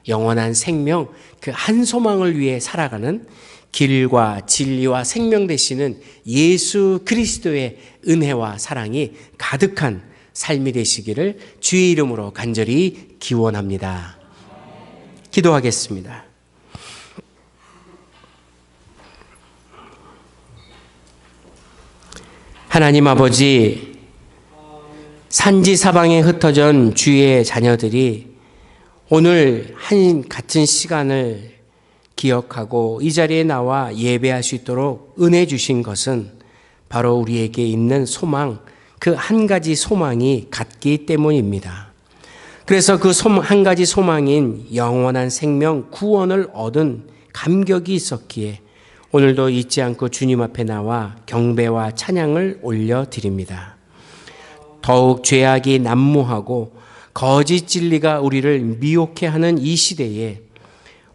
[SPEAKER 3] 영원한 생명, 그 한 소망을 위해 살아가는 길과 진리와 생명 되시는 예수 그리스도의 은혜와 사랑이 가득한 삶이 되시기를 주의 이름으로 간절히 기원합니다. 기도하겠습니다. 하나님 아버지, 산지 사방에 흩어진 주의 자녀들이 오늘 한 같은 시간을 기억하고 이 자리에 나와 예배할 수 있도록 은혜 주신 것은 바로 우리에게 있는 소망, 그 한 가지 소망이 같기 때문입니다. 그래서 그 한 가지 소망인 영원한 생명, 구원을 얻은 감격이 있었기에 오늘도 잊지 않고 주님 앞에 나와 경배와 찬양을 올려드립니다. 더욱 죄악이 난무하고 거짓 진리가 우리를 미혹해 하는 이 시대에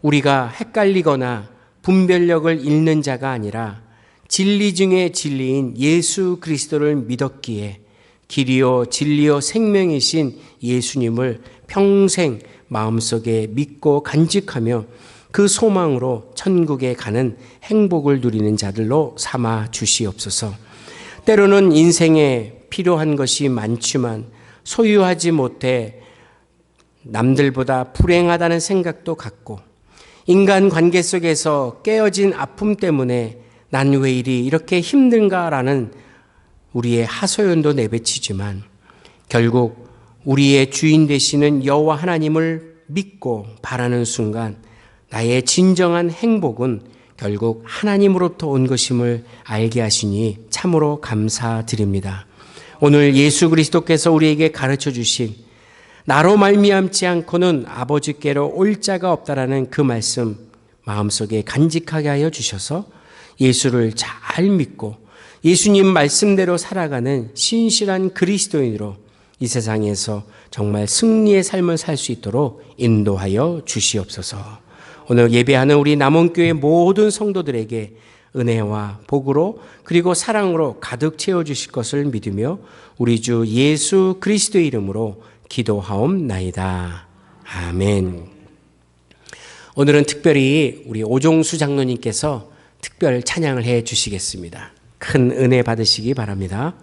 [SPEAKER 3] 우리가 헷갈리거나 분별력을 잃는 자가 아니라 진리 중에 진리인 예수 그리스도를 믿었기에 길이요 진리요 생명이신 예수님을 평생 마음속에 믿고 간직하며 그 소망으로 천국에 가는 행복을 누리는 자들로 삼아 주시옵소서. 때로는 인생에 필요한 것이 많지만 소유하지 못해 남들보다 불행하다는 생각도 갖고 인간 관계 속에서 깨어진 아픔 때문에 난 왜 이렇게 힘든가라는 우리의 하소연도 내뱉이지만 결국 우리의 주인 되시는 여호와 하나님을 믿고 바라는 순간 나의 진정한 행복은 결국 하나님으로부터 온 것임을 알게 하시니 참으로 감사드립니다. 오늘 예수 그리스도께서 우리에게 가르쳐 주신 나로 말미암지 않고는 아버지께로 올 자가 없다라는 그 말씀 마음속에 간직하게 하여 주셔서 예수를 잘 믿고 예수님 말씀대로 살아가는 신실한 그리스도인으로 이 세상에서 정말 승리의 삶을 살 수 있도록 인도하여 주시옵소서. 오늘 예배하는 우리 남원교회 모든 성도들에게 은혜와 복으로 그리고 사랑으로 가득 채워주실 것을 믿으며 우리 주 예수 그리스도의 이름으로 기도하옵나이다. 아멘. 오늘은 특별히 우리 오종수 장로님께서 특별 찬양을 해 주시겠습니다. 큰 은혜 받으시기 바랍니다.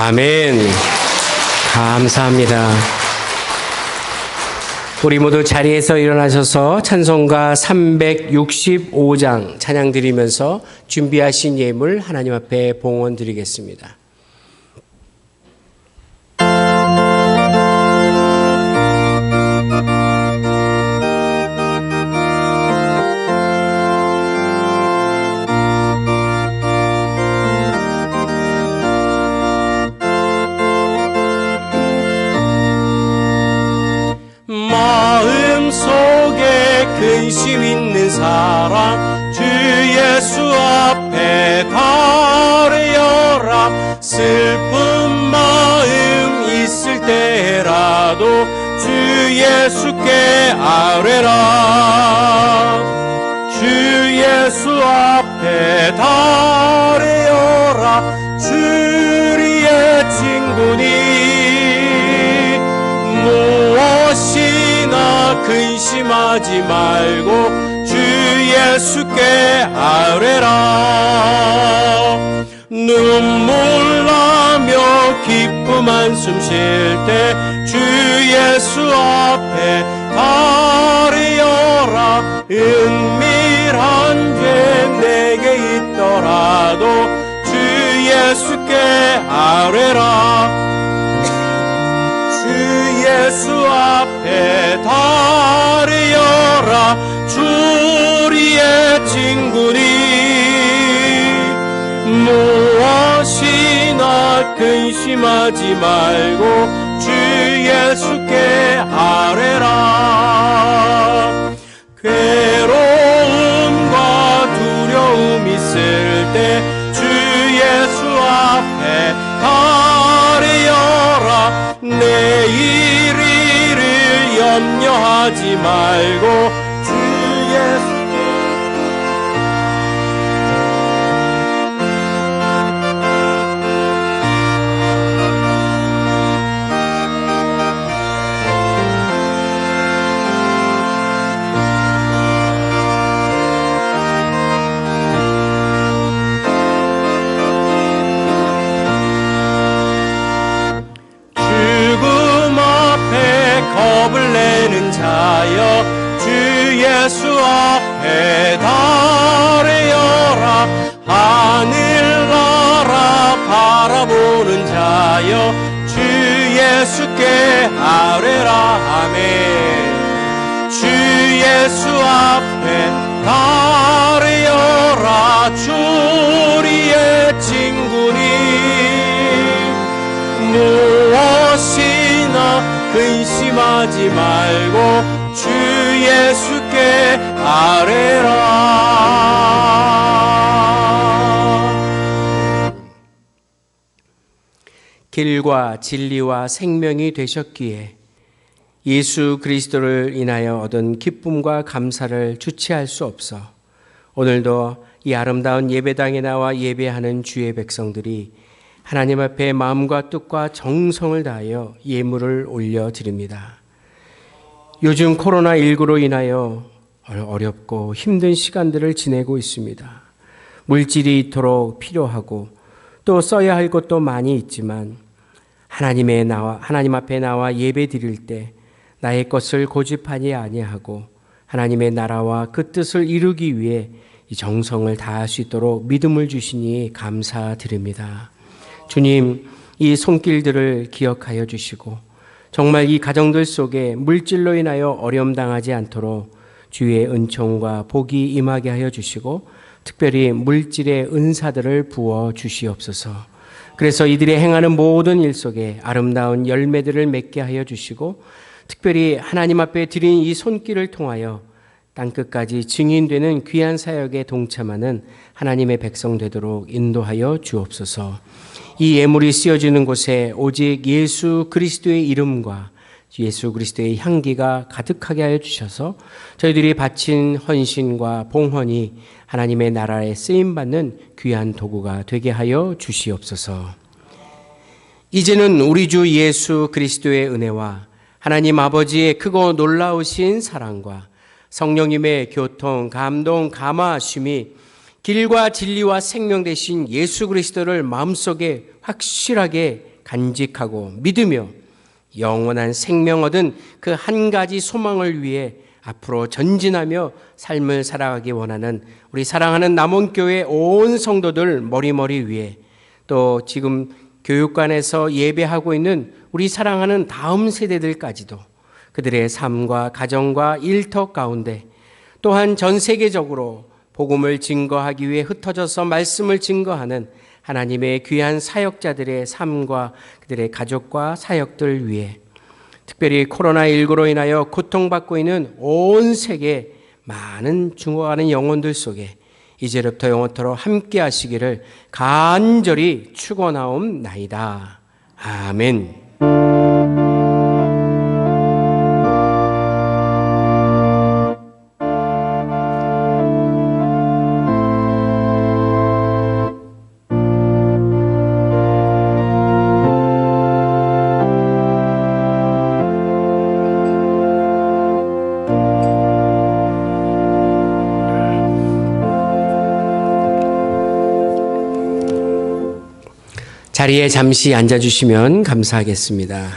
[SPEAKER 3] 아멘. 감사합니다. 우리 모두 자리에서 일어나셔서 찬송가 365장 찬양 드리면서 준비하신 예물 하나님 앞에 봉헌 드리겠습니다.
[SPEAKER 4] 마음속에 근심 있는 사람 주 예수 앞에 다려라. 슬픈 마음 있을 때라도 주 예수께 아뢰라. 주 예수 앞에 다려라. 주리의 친구니 무엇이나 근심하지 말고 주 예수께 아뢰라. 눈물 나며 기쁨 한숨 쉴 때 주 예수 앞에 다리어라. 은밀한 죄 내게 있더라도 주 예수께 아뢰라. 주 예수 앞에 다리어라. 주리의 친구니 무엇이나 근심하지 말고 주 예수께 아뢰라. 괴로움과 두려움 있을 때 주 예수 앞에 다리어라. 내일 일을 염려하지 말고 주 예수께 겁을 내는 자여 주 예수 앞에 다려라. 하늘나라 바라보는 자여 주 예수께 아뢰라. 아멘. 주 예수 앞에 다려라. 주리의 친구니 무엇이나 근심하지 말고 주 예수께 아뢰라.
[SPEAKER 3] 길과 진리와 생명이 되셨기에 예수 그리스도를 인하여 얻은 기쁨과 감사를 주체할 수 없어 오늘도 이 아름다운 예배당에 나와 예배하는 주의 백성들이 하나님 앞에 마음과 뜻과 정성을 다하여 예물을 올려드립니다. 요즘 코로나19로 인하여 어렵고 힘든 시간들을 지내고 있습니다. 물질이 이토록 필요하고 또 써야 할 것도 많이 있지만 하나님 앞에 나와 예배 드릴 때 나의 것을 고집하지 아니하고 하나님의 나라와 그 뜻을 이루기 위해 이 정성을 다할 수 있도록 믿음을 주시니 감사드립니다. 주님, 이 손길들을 기억하여 주시고 정말 이 가정들 속에 물질로 인하여 어려움 당하지 않도록 주의 은총과 복이 임하게 하여 주시고 특별히 물질의 은사들을 부어 주시옵소서. 그래서 이들이 행하는 모든 일 속에 아름다운 열매들을 맺게 하여 주시고 특별히 하나님 앞에 드린 이 손길을 통하여 땅끝까지 증인되는 귀한 사역에 동참하는 하나님의 백성 되도록 인도하여 주옵소서. 이 예물이 쓰여지는 곳에 오직 예수 그리스도의 이름과 예수 그리스도의 향기가 가득하게 하여 주셔서 저희들이 바친 헌신과 봉헌이 하나님의 나라에 쓰임받는 귀한 도구가 되게 하여 주시옵소서. 이제는 우리 주 예수 그리스도의 은혜와 하나님 아버지의 크고 놀라우신 사랑과 성령님의 교통, 감동, 감화하심이 길과 진리와 생명 되신 예수 그리스도를 마음속에 확실하게 간직하고 믿으며 영원한 생명 얻은 그 한 가지 소망을 위해 앞으로 전진하며 삶을 살아가기 원하는 우리 사랑하는 남원교회 온 성도들 머리머리 위에, 또 지금 교육관에서 예배하고 있는 우리 사랑하는 다음 세대들까지도 그들의 삶과 가정과 일터 가운데, 또한 전 세계적으로 복음을 증거하기 위해 흩어져서 말씀을 증거하는 하나님의 귀한 사역자들의 삶과 그들의 가족과 사역들 위해, 특별히 코로나19로 인하여 고통받고 있는 온 세계 많은 죽어가는 영혼들 속에 이제부터 영원토록 함께 하시기를 간절히 축원하옵나이다. 아멘. 자리에 잠시 앉아주시면 감사하겠습니다.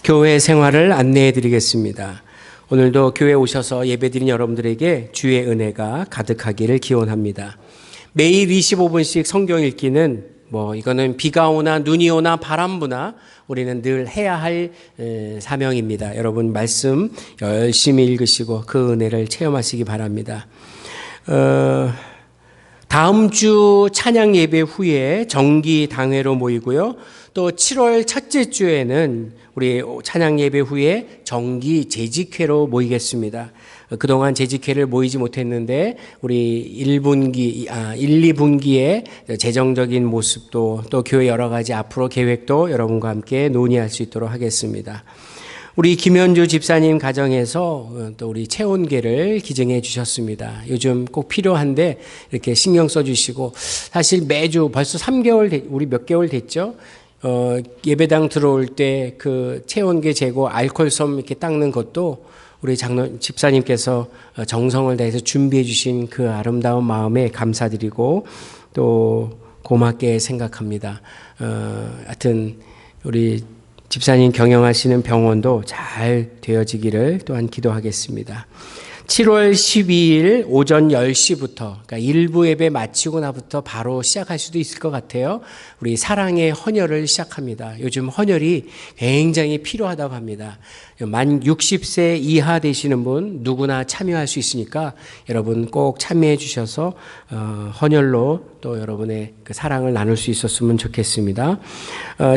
[SPEAKER 3] 교회 생활을 안내해 드리겠습니다. 오늘도 교회 오셔서 예배드린 여러분들에게 주의 은혜가 가득하기를 기원합니다. 매일 25분씩 성경 읽기는 이거는 비가 오나 눈이 오나 바람 부나 우리는 늘 해야 할 사명입니다. 여러분 말씀 열심히 읽으시고 그 은혜를 체험하시기 바랍니다. 다음 주 찬양 예배 후에 정기 당회로 모이고요. 또 7월 첫째 주에는 우리 찬양 예배 후에 정기 재직회로 모이겠습니다. 그동안 재직회를 모이지 못했는데 우리 1, 2분기에 재정적인 모습도 또 교회 여러 가지 앞으로 계획도 여러분과 함께 논의할 수 있도록 하겠습니다. 우리 김현주 집사님 가정에서 또 우리 체온계를 기증해 주셨습니다. 요즘 꼭 필요한데 이렇게 신경 써주시고, 사실 매주 벌써 3개월, 우리 몇 개월 됐죠? 예배당 들어올 때 그 체온계 재고 알코올솜 이렇게 닦는 것도 우리 집사님께서 정성을 다해서 준비해 주신 그 아름다운 마음에 감사드리고 또 고맙게 생각합니다. 하여튼 우리 집사님 경영하시는 병원도 잘 되어지기를 또한 기도하겠습니다. 7월 12일 오전 10시부터, 그러니까 일부 예배 마치고 나부터 바로 시작할 수도 있을 것 같아요. 우리 사랑의 헌혈을 시작합니다. 요즘 헌혈이 굉장히 필요하다고 합니다. 만 60세 이하 되시는 분 누구나 참여할 수 있으니까 여러분 꼭 참여해 주셔서 헌혈로 또 여러분의 그 사랑을 나눌 수 있었으면 좋겠습니다.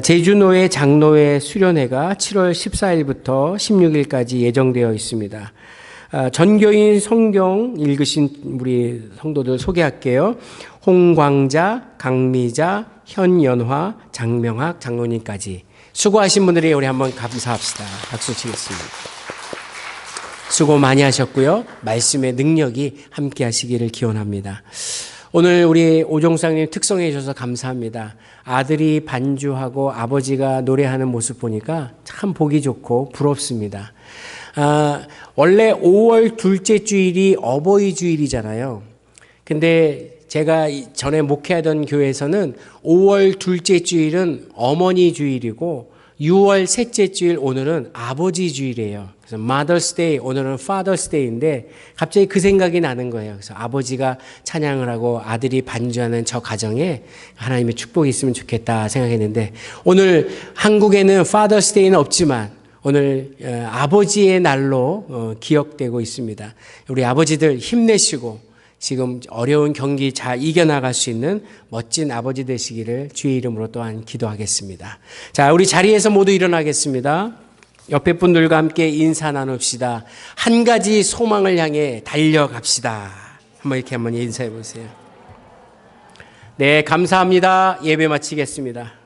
[SPEAKER 3] 제주노회 장로회 수련회가 7월 14일부터 16일까지 예정되어 있습니다. 전교인 성경 읽으신 우리 성도들 소개할게요. 홍광자, 강미자, 현연화, 장명학 장로님까지 수고하신 분들이 우리 한번 감사합시다. 박수 치겠습니다. 수고 많이 하셨고요. 말씀의 능력이 함께 하시기를 기원합니다. 오늘 우리 오종상님 특성해 주셔서 감사합니다. 아들이 반주하고 아버지가 노래하는 모습 보니까 참 보기 좋고 부럽습니다. 원래 5월 둘째 주일이 어버이 주일이잖아요. 근데 제가 전에 목회하던 교회에서는 5월 둘째 주일은 어머니 주일이고 6월 셋째 주일 오늘은 아버지 주일이에요. 그래서 Mother's Day, 오늘은 Father's Day인데 갑자기 그 생각이 나는 거예요. 그래서 아버지가 찬양을 하고 아들이 반주하는 저 가정에 하나님의 축복이 있으면 좋겠다 생각했는데, 오늘 한국에는 Father's Day는 없지만 오늘 아버지의 날로 기억되고 있습니다. 우리 아버지들 힘내시고 지금 어려운 경기 잘 이겨나갈 수 있는 멋진 아버지 되시기를 주의 이름으로 또한 기도하겠습니다. 자, 우리 자리에서 모두 일어나겠습니다. 옆에 분들과 함께 인사 나눕시다. 한 가지 소망을 향해 달려갑시다. 한번 인사해 보세요. 네, 감사합니다. 예배 마치겠습니다.